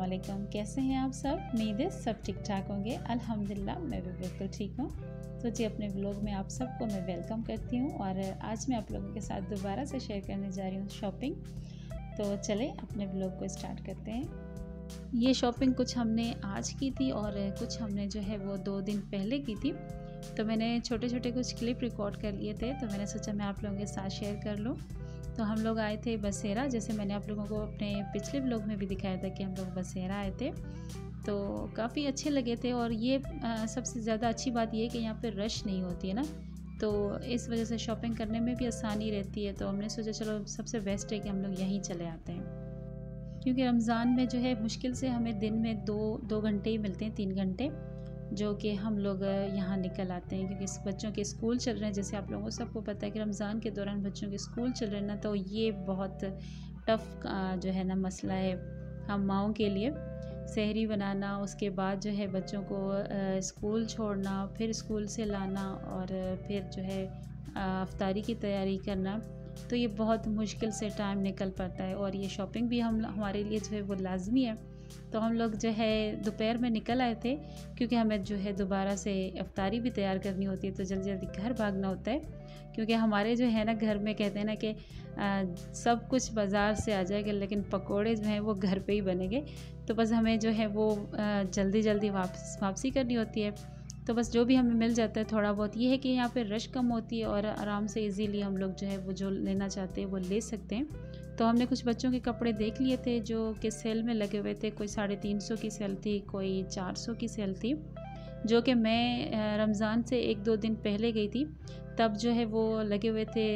वालेकुम। कैसे हैं आप सब? उम्मीद है सब ठीक ठाक होंगे। अल्हम्दुलिल्लाह मैं भी बिल्कुल ठीक हूँ। तो जी अपने व्लॉग में आप सबको मैं वेलकम करती हूँ और आज मैं आप लोगों के साथ दोबारा से शेयर करने जा रही हूँ शॉपिंग। तो चलें अपने व्लॉग को स्टार्ट करते हैं। ये शॉपिंग कुछ हमने आज की थी और कुछ हमने जो है वो 2 दिन पहले की थी। तो मैंने छोटे छोटे कुछ क्लिप रिकॉर्ड कर लिए थे, तो मैंने सोचा मैं आप लोगों के साथ शेयर कर लूँ। तो हम लोग आए थे बसेरा, जैसे मैंने आप लोगों को अपने पिछले व्लॉग में भी दिखाया था कि हम लोग बसेरा आए थे। तो काफ़ी अच्छे लगे थे और ये सबसे ज़्यादा अच्छी बात ये है कि यहाँ पे रश नहीं होती है ना, तो इस वजह से शॉपिंग करने में भी आसानी रहती है। तो हमने सोचा चलो सबसे बेस्ट है कि हम लोग यहीं चले आते हैं, क्योंकि रमज़ान में जो है मुश्किल से हमें दिन में दो घंटे ही मिलते हैं, 3 घंटे जो कि हम लोग यहाँ निकल आते हैं, क्योंकि बच्चों के स्कूल चल रहे हैं। जैसे आप लोगों को सबको पता है कि रमज़ान के दौरान बच्चों के स्कूल चल रहे हैं ना, तो ये बहुत टफ़ जो है ना मसला है हम माओं के लिए। सहरी बनाना, उसके बाद जो है बच्चों को स्कूल छोड़ना, फिर स्कूल से लाना और फिर जो है अफ्तारी की तैयारी करना, तो ये बहुत मुश्किल से टाइम निकल पाता है। और ये शॉपिंग भी हमारे लिए जो है वो लाजमी है। तो हम लोग जो है दोपहर में निकल आए थे, क्योंकि हमें जो है दोबारा से अफ्तारी भी तैयार करनी होती है, तो जल्दी जल्दी घर भागना होता है। क्योंकि हमारे जो है ना घर में कहते हैं ना कि सब कुछ बाज़ार से आ जाएगा लेकिन पकोड़े जो हैं वो घर पे ही बनेंगे। तो बस हमें जो है वो जल्दी जल्दी वापसी करनी होती है। तो बस जो भी हमें मिल जाता है थोड़ा बहुत, ये है कि यहाँ पे रश कम होती है और आराम से इजीली हम लोग जो है वो जो लेना चाहते हैं वो ले सकते हैं। तो हमने कुछ बच्चों के कपड़े देख लिए थे जो कि सेल में लगे हुए थे। कोई 350 की सेल थी, कोई 400 की सेल थी, जो कि मैं रमज़ान से 1-2 दिन पहले गई थी, तब जो है वो लगे हुए थे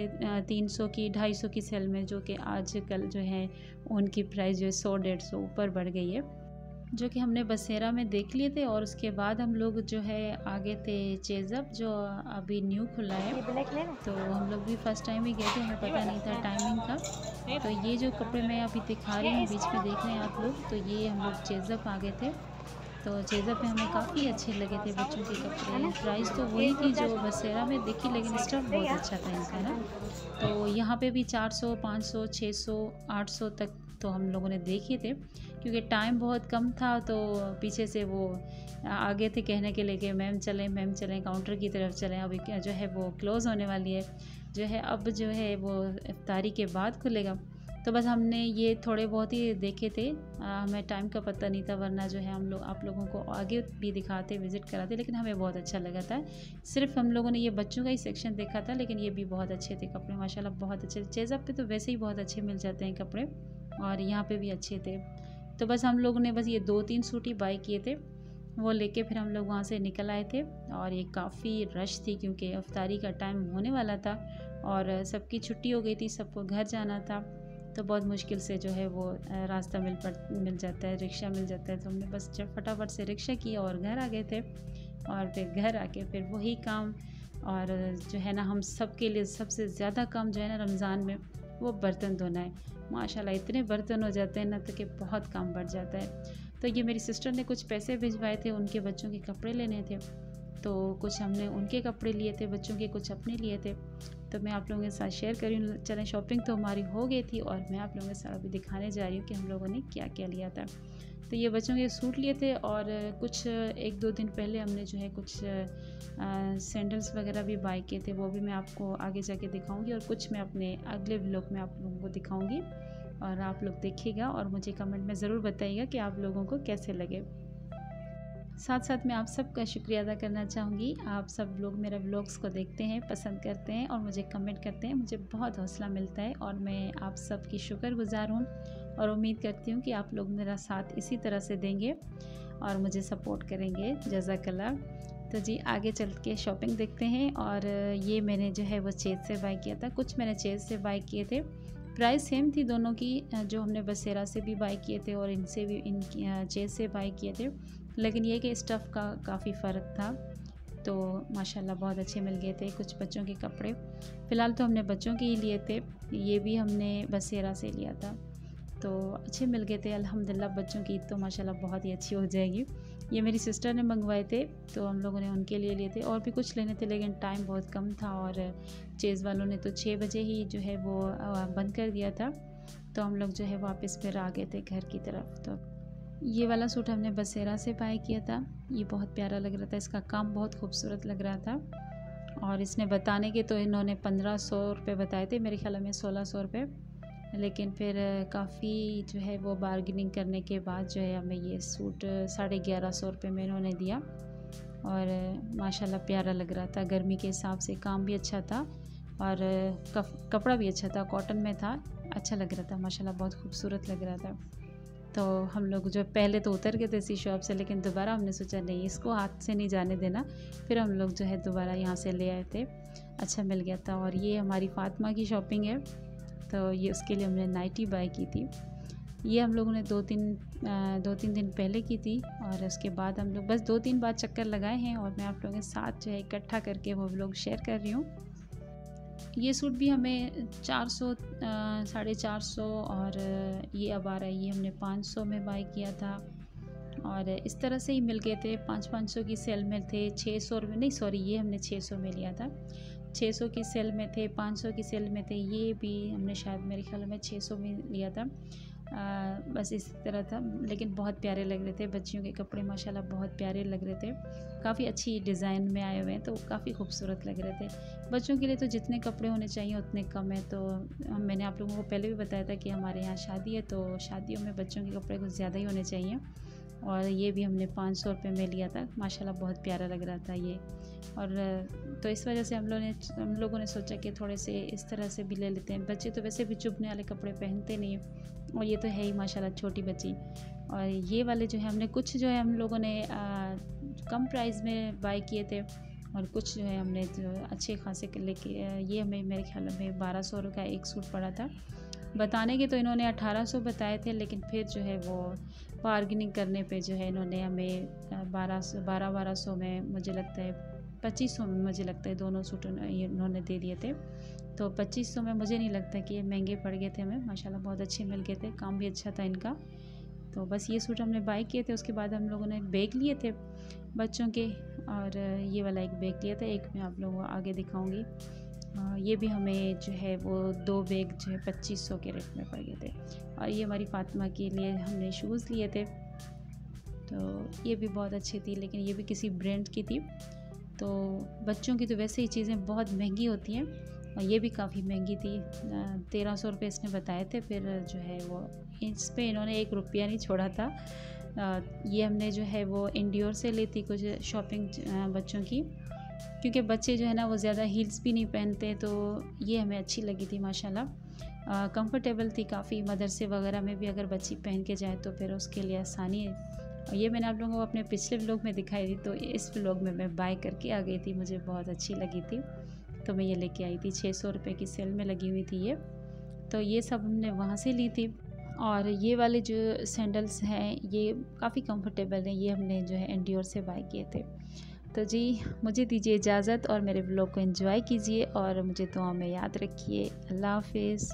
300 की 250 की सेल में, जो कि आजकल जो है उनकी प्राइस जो है 100-150 ऊपर बढ़ गई है, जो कि हमने बसेरा में देख लिए थे। और उसके बाद हम लोग जो है आगे थे चेज़अप, जो अभी न्यू खुला है। तो हम लोग भी फ़र्स्ट टाइम ही गए थे, हमें पता नहीं था टाइमिंग का। तो ये जो कपड़े मैं अभी दिखा रही हूँ बीच में देख रहे हैं आप लोग, तो ये हम लोग चेज़अप आ गए थे। तो चेज़अप में हमें काफ़ी अच्छे लगे थे बच्चों के कपड़े। प्राइस तो वही थी जो बसेरा में दिखी, लेकिन स्टफ़ बहुत अच्छा था इनका ना। तो यहाँ पे भी 400, 500, 600, 800 तक तो हम लोगों ने देखे थे, क्योंकि टाइम बहुत कम था। तो पीछे से वो आगे थे कहने के लिए कि मैम चलें काउंटर की तरफ चलें, अभी जो है वो क्लोज़ होने वाली है, जो है अब जो है वो इफ्तारी के बाद खुलेगा। तो बस हमने ये थोड़े बहुत ही देखे थे, हमें टाइम का पता नहीं था, वरना जो है हम लोग आप लोगों को आगे भी दिखाते, विज़िट कराते, लेकिन हमें बहुत अच्छा लगा था। सिर्फ हम लोगों ने ये बच्चों का ही सेक्शन देखा था, लेकिन ये भी बहुत अच्छे थे कपड़े, माशाल्लाह बहुत अच्छे। चेज़अप पे तो वैसे ही बहुत अच्छे मिल जाते हैं कपड़े, और यहाँ पे भी अच्छे थे। तो बस हम लोगों ने बस ये 2-3 सूट ही बाय किए थे, वो लेके फिर हम लोग वहाँ से निकल आए थे। और ये काफ़ी रश थी, क्योंकि इफ्तारी का टाइम होने वाला था और सबकी छुट्टी हो गई थी, सबको घर जाना था। तो बहुत मुश्किल से जो है वो रास्ता मिल जाता है, रिक्शा मिल जाता है। तो हमने बस जब फटाफट से रिक्शा किया और घर आ गए थे। और फिर घर आके फिर वही काम, और जो है ना हम सब के लिए सबसे ज़्यादा काम जो है ना रमज़ान में वो बर्तन धोना है। माशाल्लाह इतने बर्तन हो जाते हैं ना, तो कि बहुत काम बढ़ जाता है। तो ये मेरी सिस्टर ने कुछ पैसे भिजवाए थे, उनके बच्चों के कपड़े लेने थे, तो कुछ हमने उनके कपड़े लिए थे बच्चों के, कुछ अपने लिए थे। तो मैं आप लोगों के साथ शेयर कर रही हूँ। चलें, शॉपिंग तो हमारी हो गई थी और मैं आप लोगों के साथ अभी दिखाने जा रही हूँ कि हम लोगों ने क्या क्या लिया था। तो ये बच्चों के सूट लिए थे, और कुछ 1-2 दिन पहले हमने जो है कुछ सैंडल्स वगैरह भी बाय किए थे, वो भी मैं आपको आगे जाके दिखाऊंगी, और कुछ मैं अपने अगले व्लॉग में आप लोगों को दिखाऊंगी, और आप लोग देखिएगा और मुझे कमेंट में ज़रूर बताइएगा कि आप लोगों को कैसे लगे। साथ साथ मैं आप सबका शुक्रिया अदा करना चाहूँगी। आप सब लोग मेरे व्लॉग्स को देखते हैं, पसंद करते हैं और मुझे कमेंट करते हैं, मुझे बहुत हौसला मिलता है, और मैं आप सब की शुक्रगुज़ार हूँ। और उम्मीद करती हूँ कि आप लोग मेरा साथ इसी तरह से देंगे और मुझे सपोर्ट करेंगे। जज़ाकल्लाह। तो जी आगे चल के शॉपिंग देखते हैं। और ये मैंने जो है वो चेज़ से बाय किया था, कुछ मैंने चेज़ से बाय किए थे। प्राइस सेम थी दोनों की, जो हमने बसेरा से भी बाय किए थे और इनसे भी चेज़ से बाय किए थे, लेकिन ये कि स्टफ़ का काफ़ी फ़र्क था। तो माशाल्लाह बहुत अच्छे मिल गए थे। कुछ बच्चों के कपड़े, फ़िलहाल तो हमने बच्चों के ही लिए थे, ये भी हमने बसेरा से लिया था, तो अच्छे मिल गए थे अल्हम्दुलिल्लाह। बच्चों की ईद तो माशाल्लाह बहुत ही अच्छी हो जाएगी। ये मेरी सिस्टर ने मंगवाए थे, तो हम लोगों ने उनके लिए थे, और भी कुछ लेने थे, लेकिन टाइम बहुत कम था, और चेज़ वालों ने तो 6 बजे ही जो है वो बंद कर दिया था। तो हम लोग जो है वापस फिर आ गए थे घर की तरफ। तो ये वाला सूट हमने बसेरा से बाय किया था। ये बहुत प्यारा लग रहा था, इसका काम बहुत खूबसूरत लग रहा था। और इसने बताने के तो इन्होंने 1500 रुपये बताए थे, मेरे ख्याल में 1600 रुपये, लेकिन फिर काफ़ी जो है वो बार्गेनिंग करने के बाद जो है हमें ये सूट 1150 रुपये में इन्होंने दिया। और माशाल्लाह प्यारा लग रहा था, गर्मी के हिसाब से काम भी अच्छा था और कपड़ा भी अच्छा था, कॉटन में था, अच्छा लग रहा था माशाल्लाह, बहुत खूबसूरत लग रहा था। तो हम लोग जो पहले तो उतर गए थे इसी शॉप से, लेकिन दोबारा हमने सोचा नहीं, इसको हाथ से नहीं जाने देना। फिर हम लोग जो है दोबारा यहाँ से ले आए थे, अच्छा मिल गया था। और ये हमारी फ़ातिमा की शॉपिंग है, तो ये उसके लिए हमने नाइटी बाय की थी। ये हम लोगों ने दो तीन दिन पहले की थी और उसके बाद हम लोग बस 2-3 बार चक्कर लगाए हैं और मैं आप लोगों के साथ जो है इकट्ठा करके वो व्लॉग शेयर कर रही हूँ। ये सूट भी हमें 400 450 और ये अब आ रहा है, ये हमने 500 में बाय किया था। और इस तरह से ही मिल गए थे, 500 की सेल में थे, 600 रुपये नहीं सॉरी, ये हमने 600 में लिया था, 600 की सेल में थे, 500 की सेल में थे, ये भी हमने शायद मेरे ख्याल में 600 में लिया था। बस इस तरह था, लेकिन बहुत प्यारे लग रहे थे। बच्चियों के कपड़े माशाल्लाह बहुत प्यारे लग रहे थे, काफ़ी अच्छी डिज़ाइन में आए हुए हैं, तो काफ़ी खूबसूरत लग रहे थे। बच्चों के लिए तो जितने कपड़े होने चाहिए उतने कम है, तो मैंने आप लोगों को पहले भी बताया था कि हमारे यहाँ शादी है, तो शादियों में बच्चों के कपड़े कुछ ज़्यादा ही होने चाहिए। और ये भी हमने 500 रुपये में लिया था, माशाल्लाह बहुत प्यारा लग रहा था ये। और तो इस वजह से हम लोगों ने सोचा कि थोड़े से इस तरह से भी ले लेते हैं। बच्चे तो वैसे भी चुभने वाले कपड़े पहनते नहीं हैं, और ये तो है ही माशाल्लाह छोटी बच्ची। और ये वाले जो है हमने कुछ जो है हम लोगों ने कम प्राइस में बाय किए थे, और कुछ जो है हमने जो अच्छे खासे लेके, ये हमें मेरे ख्याल में 1200 का एक सूट पड़ा था। बताने के तो इन्होंने 1800 बताए थे, लेकिन फिर जो है वो बार्गेनिंग करने पे जो है इन्होंने हमें 1200 में, मुझे लगता है 2500 में, मुझे लगता है दोनों सूट इन्होंने दे दिए थे। तो 2500 में मुझे नहीं लगता कि ये महंगे पड़ गए थे हमें, माशाल्लाह बहुत अच्छे मिल गए थे, काम भी अच्छा था इनका। तो बस ये सूट हमने बाय किए थे। उसके बाद हम लोगों ने बैग लिए थे बच्चों के, और ये वाला एक बैग लिया था, एक मैं आप लोगों को आगे दिखाऊंगी। ये भी हमें जो है वो 2 बैग जो है 2500 के रेट में पड़ गए थे। और ये हमारी फ़ातिमा के लिए हमने शूज़ लिए थे, तो ये भी बहुत अच्छी थी, लेकिन ये भी किसी ब्रांड की थी। तो बच्चों की तो वैसे ही चीज़ें बहुत महंगी होती हैं, और ये भी काफ़ी महंगी थी, 1300 रुपये इसने बताए थे। फिर जो है वो इस पे इन्होंने 1 रुपया नहीं छोड़ा था। ये हमने जो है वो इंडियोर से ली थी कुछ शॉपिंग बच्चों की, क्योंकि बच्चे जो है ना वो ज़्यादा हील्स भी नहीं पहनते, तो ये हमें अच्छी लगी थी माशाल्लाह, कंफर्टेबल थी काफ़ी। मदरसे वगैरह में भी अगर बच्ची पहन के जाए तो फिर उसके लिए आसानी है। और ये मैंने आप लोगों को अपने पिछले व्लॉग में दिखाई थी, तो इस व्लॉग में मैं बाय करके आ गई थी, मुझे बहुत अच्छी लगी थी, तो मैं ये लेके आई थी। 600 रुपये की सेल में लगी हुई थी ये, तो ये सब हमने वहाँ से ली थी। और ये वाले जो सैंडल्स हैं ये काफ़ी कंफर्टेबल हैं, ये हमने जो है एंडियोर से बाय किए थे। तो जी मुझे दीजिए इजाज़त, और मेरे व्लॉग को एंजॉय कीजिए और मुझे दुआ में याद रखिए। अल्लाह हाफिज़।